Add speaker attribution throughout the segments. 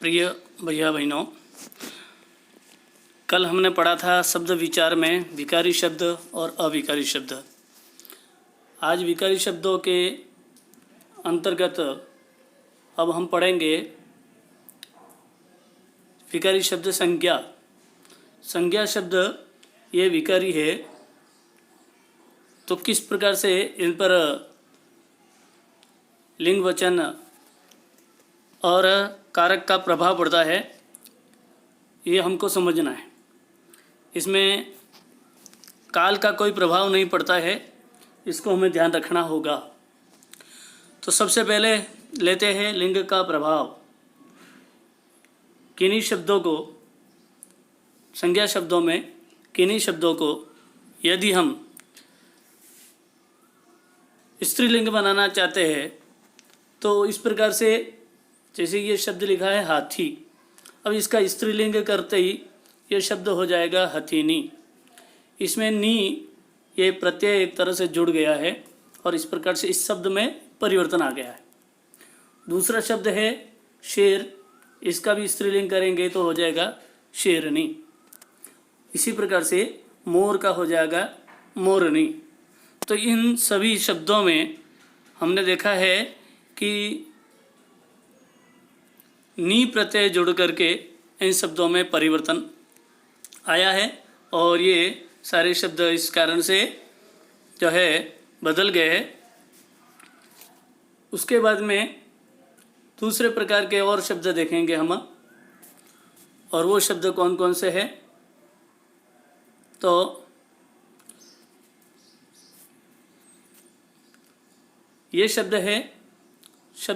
Speaker 1: प्रिय भैया बहनों, कल हमने पढ़ा था शब्द विचार में विकारी शब्द और अविकारी शब्द। आज विकारी शब्दों के अंतर्गत अब हम पढ़ेंगे विकारी शब्द संज्ञा। संज्ञा शब्द ये विकारी है, तो किस प्रकार से इन पर लिंग वचन और कारक का प्रभाव पड़ता है, ये हमको समझना है। इसमें काल का कोई प्रभाव नहीं पड़ता है, इसको हमें ध्यान रखना होगा। तो सबसे पहले लेते हैं लिंग का प्रभाव। किन्हीं शब्दों को, संज्ञा शब्दों में किन्हीं शब्दों को यदि हम स्त्रीलिंग बनाना चाहते हैं तो इस प्रकार से, जैसे ये शब्द लिखा है हाथी, अब इसका स्त्रीलिंग करते ही ये शब्द हो जाएगा हथीनी। इसमें नी ये प्रत्यय एक तरह से जुड़ गया है और इस प्रकार से इस शब्द में परिवर्तन आ गया है। दूसरा शब्द है शेर, इसका भी स्त्रीलिंग करेंगे तो हो जाएगा शेरनी। इसी प्रकार से मोर का हो जाएगा मोरनी। तो इन सभी शब्दों में हमने देखा है कि नी प्रत्यय जुड़ करके इन शब्दों में परिवर्तन आया है और ये सारे शब्द इस कारण से जो है बदल गए हैं। उसके बाद में दूसरे प्रकार के और शब्द देखेंगे हम, और वो शब्द कौन कौन से हैं। तो ये शब्द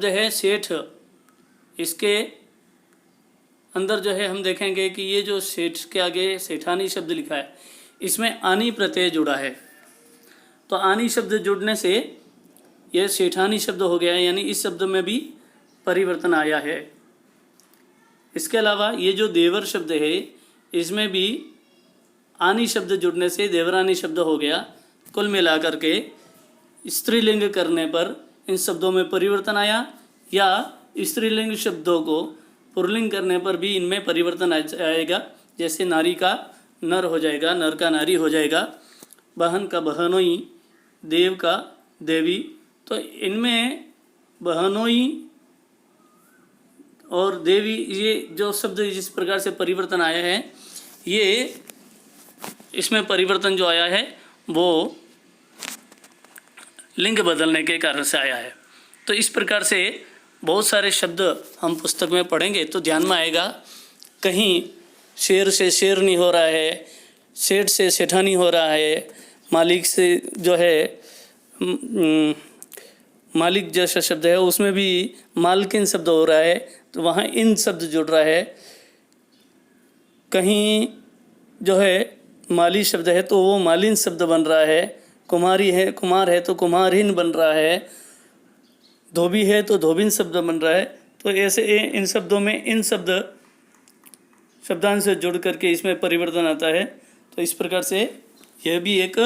Speaker 1: है सेठ। इसके अंदर जो है हम देखेंगे कि ये जो सेठ के आगे सेठानी शब्द लिखा है, इसमें आनी प्रत्यय जुड़ा है। तो आनी शब्द जुड़ने से ये सेठानी शब्द हो गया है, यानी इस शब्द में भी परिवर्तन आया है। इसके अलावा ये जो देवर शब्द है, इसमें भी आनी शब्द जुड़ने से देवरानी शब्द हो गया। कुल मिलाकर के स्त्रीलिंग करने पर इन शब्दों में परिवर्तन आया, या स्त्रीलिंग शब्दों को पुल्लिंग करने पर भी इनमें परिवर्तन आएगा। जैसे नारी का नर हो जाएगा, नर का नारी हो जाएगा, बहन का बहनोई, देव का देवी। तो इनमें बहनोई और देवी, ये जो शब्द जिस प्रकार से परिवर्तन आया है, ये इसमें परिवर्तन जो आया है वो लिंग बदलने के कारण से आया है। तो इस प्रकार से बहुत सारे शब्द हम पुस्तक में पढ़ेंगे तो ध्यान में आएगा। कहीं शेर से शेरनी हो रहा है, सेठ से सेठानी हो रहा है, मालिक से जो है मालिक जैसा शब्द है उसमें भी मालकिन शब्द हो रहा है, तो वहाँ इन शब्द जुड़ रहा है। कहीं जो है माली शब्द है तो वो मालिन शब्द बन रहा है। कुमारी है, कुमार है तो कुमारिन बन रहा है। धोबी है तो धोबिन शब्द बन रहा है। तो ऐसे इन शब्दों में इन शब्दांश से जुड़ करके इसमें परिवर्तन आता है। तो इस प्रकार से यह भी एक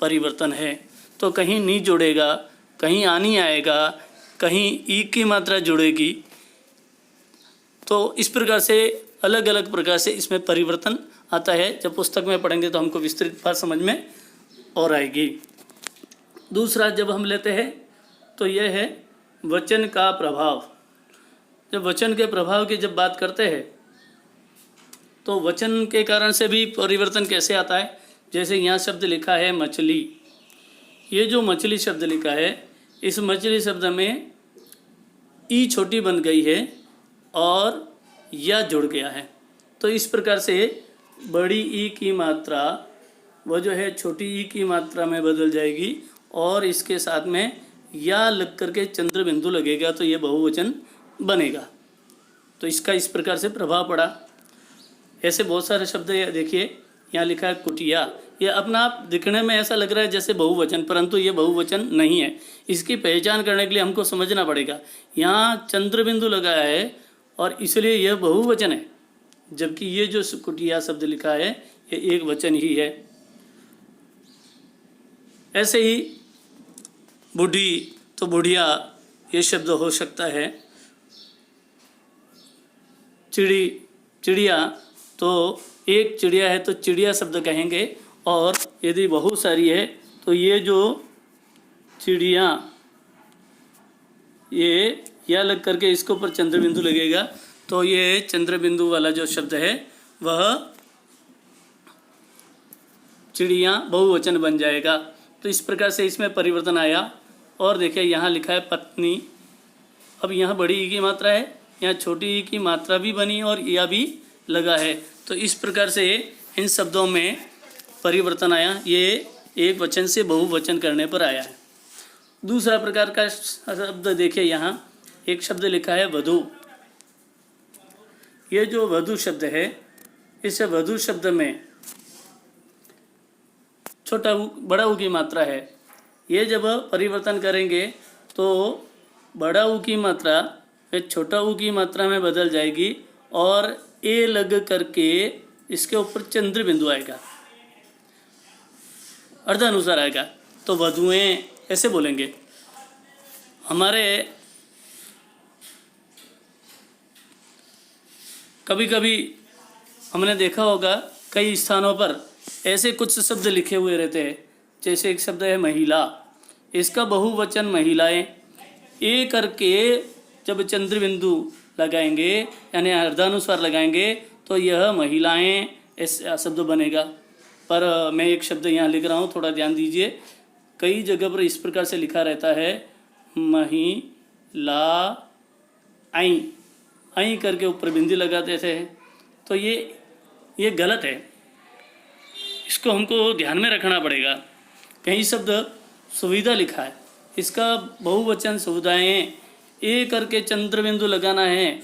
Speaker 1: परिवर्तन है। तो कहीं नी जुड़ेगा, कहीं आनी आएगा, कहीं ई की मात्रा जुड़ेगी। तो इस प्रकार से अलग अलग प्रकार से इसमें परिवर्तन आता है। जब पुस्तक में पढ़ेंगे तो हमको विस्तृत बात समझ में और आएगी। दूसरा जब हम लेते हैं तो यह है वचन का प्रभाव। जब वचन के प्रभाव की जब बात करते हैं तो वचन के कारण से भी परिवर्तन कैसे आता है। जैसे यहाँ शब्द लिखा है मछली, ये जो मछली शब्द लिखा है, इस मछली शब्द में ई छोटी बन गई है और या जुड़ गया है। तो इस प्रकार से बड़ी ई की मात्रा वो जो है छोटी ई की मात्रा में बदल जाएगी और इसके साथ में या लग करके चंद्र बिंदु लगेगा, तो ये बहुवचन बनेगा। तो इसका इस प्रकार से प्रभाव पड़ा। ऐसे बहुत सारे शब्द देखिए, यहाँ लिखा है कुटिया। ये अपना आप दिखने में ऐसा लग रहा है जैसे बहुवचन, परंतु ये बहुवचन नहीं है। इसकी पहचान करने के लिए हमको समझना पड़ेगा। यहाँ चंद्र बिंदु लगाया है और इसलिए यह बहुवचन है, जबकि ये जो कुटिया शब्द लिखा है ये एक वचन ही है। ऐसे ही बूढ़ी तो बुढ़िया ये शब्द हो सकता है। चिड़िया, तो एक चिड़िया है तो चिड़िया शब्द कहेंगे, और यदि बहुत सारी है तो ये जो चिड़िया, ये या लग करके इसके ऊपर चंद्र बिंदु लगेगा, तो ये चंद्र बिंदु वाला जो शब्द है वह चिड़िया बहुवचन बन जाएगा। तो इस प्रकार से इसमें परिवर्तन आया। और देखिए यहाँ लिखा है पत्नी, अब यहाँ बड़ी ई की मात्रा है, यहाँ छोटी ई की मात्रा भी बनी और या भी लगा है। तो इस प्रकार से इन शब्दों में परिवर्तन आया, ये एक वचन से बहुवचन करने पर आया है। दूसरा प्रकार का शब्द देखिए, यहाँ एक शब्द लिखा है वधू। ये जो वधू शब्द है, इस वधू शब्द में छोटा ऊ बड़ा ऊ की मात्रा है। ये जब परिवर्तन करेंगे तो बड़ा ऊ की मात्रा छोटा ऊ की मात्रा में बदल जाएगी और ए लग करके इसके ऊपर चंद्र बिंदु आएगा, अर्धानुसार आएगा। तो वधुएं ऐसे बोलेंगे। हमारे कभी कभी हमने देखा होगा कई स्थानों पर ऐसे कुछ शब्द लिखे हुए रहते हैं। जैसे एक शब्द है महिला, इसका बहुवचन महिलाएं, ए करके जब चंद्र बिंदु लगाएंगे यानी अर्धानुस्वार लगाएंगे तो यह महिलाएं ऐसा शब्द बनेगा। पर मैं एक शब्द यहाँ लिख रहा हूँ, थोड़ा ध्यान दीजिए। कई जगह पर इस प्रकार से लिखा रहता है महिला आई, आई करके ऊपर बिंदी लगाते थे, तो ये गलत है। इसको हमको ध्यान में रखना पड़ेगा। कहीं शब्द सुविधा लिखा है, इसका बहुवचन सुविधाएं, ए करके चंद्र बिंदु लगाना है।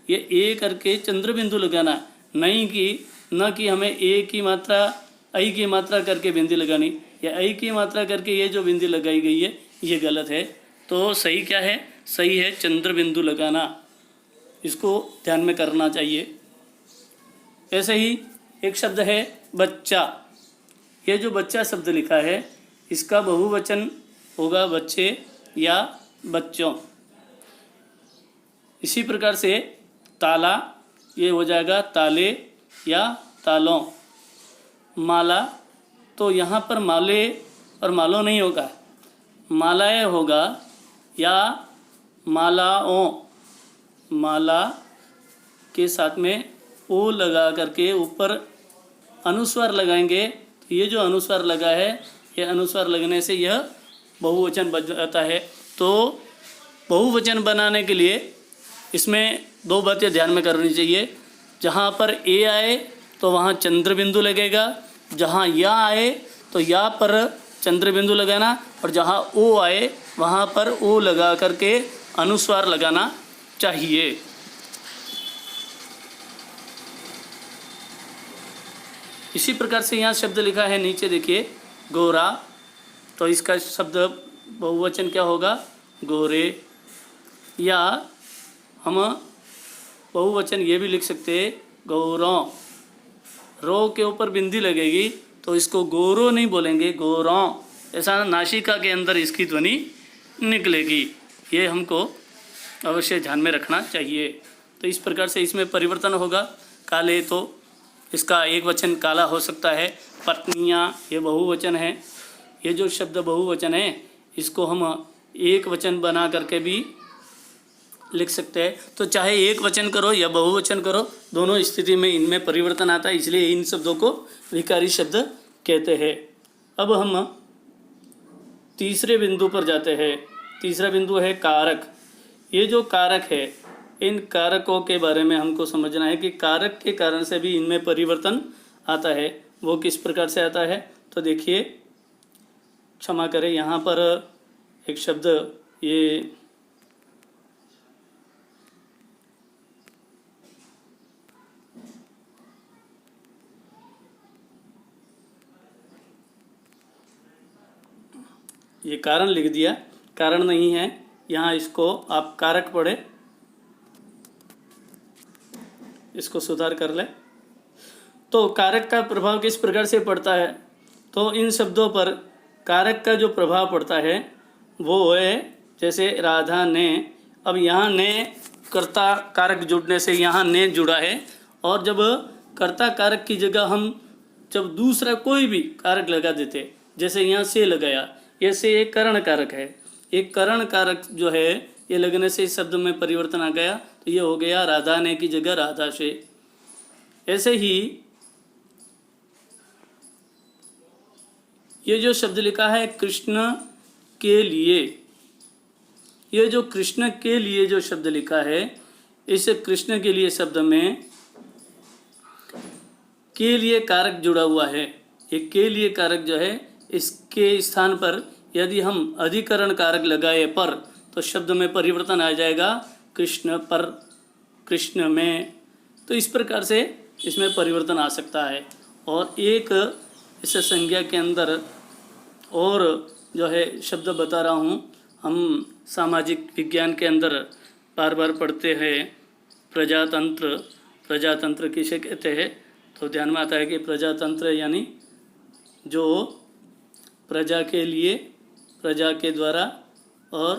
Speaker 1: ये ए करके चंद्र बिंदु लगाना, नहीं कि न कि हमें ए की मात्रा आई की मात्रा करके बिंदी लगानी, या आई की मात्रा करके ये जो बिंदी लगाई गई है ये गलत है। तो सही क्या है? सही है चंद्र बिंदु लगाना। इसको ध्यान में करना चाहिए। ऐसे ही एक शब्द है बच्चा। ये जो बच्चा शब्द लिखा है इसका बहुवचन होगा बच्चे या बच्चों। इसी प्रकार से ताला, ये हो जाएगा ताले या तालों। माला, तो यहाँ पर माले और मालों नहीं होगा, मालाएं होगा या मालाओं। माला के साथ में ओ लगा करके ऊपर अनुस्वार लगाएंगे, तो ये जो अनुस्वार लगा है, ये अनुस्वार लगने से यह बहुवचन बन जाता है। तो बहुवचन बनाने के लिए इसमें दो बातें ध्यान में करनी चाहिए। जहाँ पर ए आए तो वहाँ चंद्र बिंदु लगेगा, जहाँ या आए तो या पर चंद्र बिंदु लगाना, और जहाँ ओ आए वहाँ पर ओ लगा करके अनुस्वार लगाना चाहिए। इसी प्रकार से यहाँ शब्द लिखा है नीचे देखिए गोरा, तो इसका शब्द बहुवचन क्या होगा? गोरे। या हम बहुवचन ये भी लिख सकते हैं गौरों। रो के ऊपर बिंदी लगेगी तो इसको गोरो नहीं बोलेंगे, गौरों। ऐसा नासिका के अंदर इसकी ध्वनि निकलेगी। ये हमको अवश्य ध्यान में रखना चाहिए। तो इस प्रकार से इसमें परिवर्तन होगा। काले, तो इसका एक वचन काला हो सकता है। पत्नियाँ, ये बहुवचन है। ये जो शब्द बहुवचन है इसको हम एक वचन बना करके भी लिख सकते हैं। तो चाहे एक वचन करो या बहुवचन करो, दोनों स्थिति में इनमें परिवर्तन आता है, इसलिए इन शब्दों को विकारी शब्द कहते हैं। अब हम तीसरे बिंदु पर जाते हैं। तीसरा बिंदु है कारक। ये जो कारक है, इन कारकों के बारे में हमको समझना है कि कारक के कारण से भी इनमें परिवर्तन आता है। वो किस प्रकार से आता है? तो देखिए, क्षमा करें, यहाँ पर एक शब्द ये कारण लिख दिया, कारण नहीं है यहाँ, इसको आप कारक पढ़े, इसको सुधार कर ले। तो कारक का प्रभाव किस प्रकार से पड़ता है? तो इन शब्दों पर कारक का जो प्रभाव पड़ता है वो है जैसे राधा ने। अब यहाँ ने कर्ता कारक जुड़ने से यहाँ ने जुड़ा है। और जब कर्ता कारक की जगह हम जब दूसरा कोई भी कारक लगा देते, जैसे यहाँ से लगाया, ये से एक करण कारक है, एक करण कारक जो है ये लगने से इस शब्द में परिवर्तन आ गया, तो ये हो गया राधा ने की जगह राधा से। ऐसे ही ये जो शब्द लिखा है कृष्ण के लिए, ये जो कृष्ण के लिए जो शब्द लिखा है, इस कृष्ण के लिए शब्द में के लिए कारक जुड़ा हुआ है। एक के लिए कारक जो है, इसके स्थान पर यदि हम अधिकरण कारक लगाए पर, तो शब्द में परिवर्तन आ जाएगा कृष्ण पर, कृष्ण में। तो इस प्रकार से इसमें परिवर्तन आ सकता है। और एक इस संज्ञा के अंदर और जो है शब्द बता रहा हूँ, हम सामाजिक विज्ञान के अंदर बार बार पढ़ते हैं प्रजातंत्र। प्रजातंत्र किसे कहते हैं, तो ध्यान में आता है कि प्रजातंत्र यानी जो प्रजा के लिए, प्रजा के द्वारा और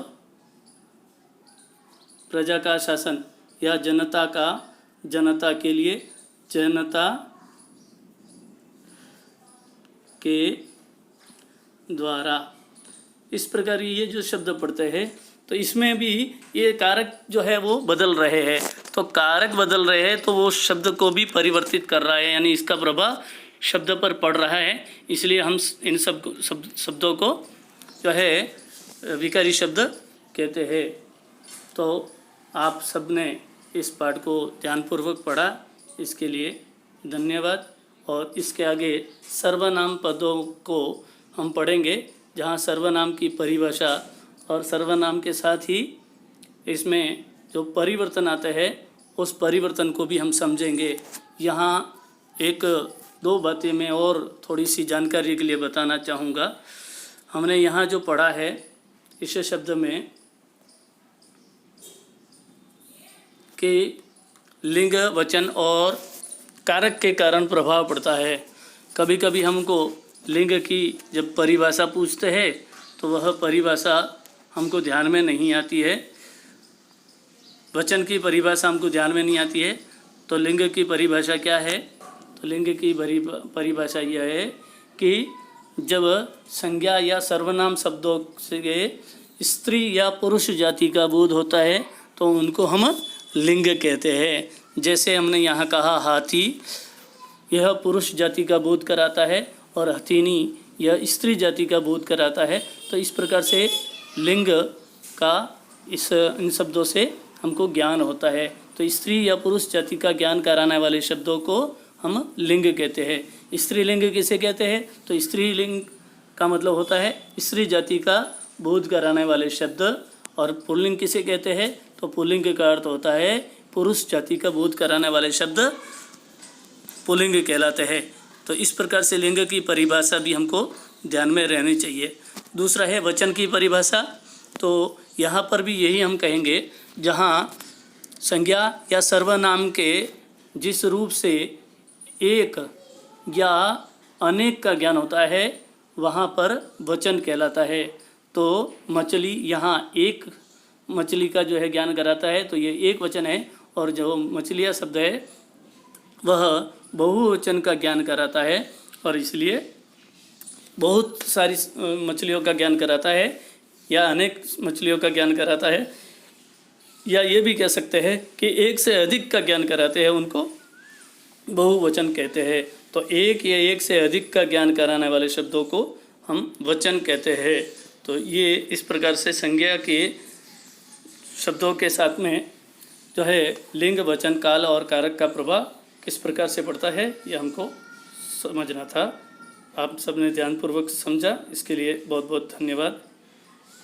Speaker 1: प्रजा का शासन, या जनता का, जनता के लिए, जनता के द्वारा, इस प्रकार ये जो शब्द पढ़ते हैं, तो इसमें भी ये कारक जो है वो बदल रहे हैं। तो कारक बदल रहे हैं तो वो शब्द को भी परिवर्तित कर रहा है, यानी इसका प्रभाव शब्द पर पड़ रहा है। इसलिए हम इन शब्दों को जो है विकारी शब्द कहते हैं। तो आप सब ने इस पाठ को ध्यानपूर्वक पढ़ा, इसके लिए धन्यवाद। और इसके आगे सर्वनाम पदों को हम पढ़ेंगे, जहाँ सर्वनाम की परिभाषा और सर्वनाम के साथ ही इसमें जो परिवर्तन आते हैं उस परिवर्तन को भी हम समझेंगे। यहाँ एक दो बातें मैं और थोड़ी सी जानकारी के लिए बताना चाहूँगा। हमने यहाँ जो पढ़ा है, इस शब्द में कि लिंग, वचन और कारक के कारण प्रभाव पड़ता है। कभी कभी हमको लिंग की जब परिभाषा पूछते हैं तो वह परिभाषा हमको ध्यान में नहीं आती है, वचन की परिभाषा हमको ध्यान में नहीं आती है। तो लिंग की परिभाषा क्या है, तो लिंग की परिभाषा यह है कि जब संज्ञा या सर्वनाम शब्दों से स्त्री या पुरुष जाति का बोध होता है तो उनको हम लिंग कहते हैं। जैसे हमने यहाँ कहा हाथी, यह पुरुष जाति का बोध कराता है, और हथिनी यह स्त्री जाति का बोध कराता है। तो इस प्रकार से लिंग का इन शब्दों से हमको ज्ञान होता है। तो स्त्री या पुरुष जाति का ज्ञान कराने वाले शब्दों को हम लिंग कहते हैं। स्त्रीलिंग किसे कहते हैं, तो स्त्रीलिंग का मतलब होता है स्त्री जाति का बोध कराने वाले शब्द। और पुल्लिंग किसे कहते हैं, तो पुल्लिंग का अर्थ होता है पुरुष जाति का बोध कराने वाले शब्द पुल्लिंग कहलाते हैं। तो इस प्रकार से लिंग की परिभाषा भी हमको ध्यान में रहनी चाहिए। दूसरा है वचन की परिभाषा। तो यहाँ पर भी यही हम कहेंगे, जहाँ संज्ञा या सर्वनाम के जिस रूप से एक या अनेक का ज्ञान होता है वहाँ पर वचन कहलाता है। तो मछली, यहाँ एक मछली का जो है ज्ञान कराता है, तो ये एक वचन है। और जो मछलियाँ शब्द है वह बहुवचन का ज्ञान कराता है, और इसलिए बहुत सारी मछलियों का ज्ञान कराता है या अनेक मछलियों का ज्ञान कराता है, या ये भी कह सकते हैं कि एक से अधिक का ज्ञान कराते हैं, उनको बहुवचन कहते हैं। तो एक या एक से अधिक का ज्ञान कराने वाले शब्दों को हम वचन कहते हैं। तो ये इस प्रकार से संज्ञा के शब्दों के साथ में जो है लिंग, वचन, काल और कारक का प्रभाव किस प्रकार से पड़ता है, ये हमको समझना था। आप सबने ध्यानपूर्वक समझा, इसके लिए बहुत बहुत धन्यवाद।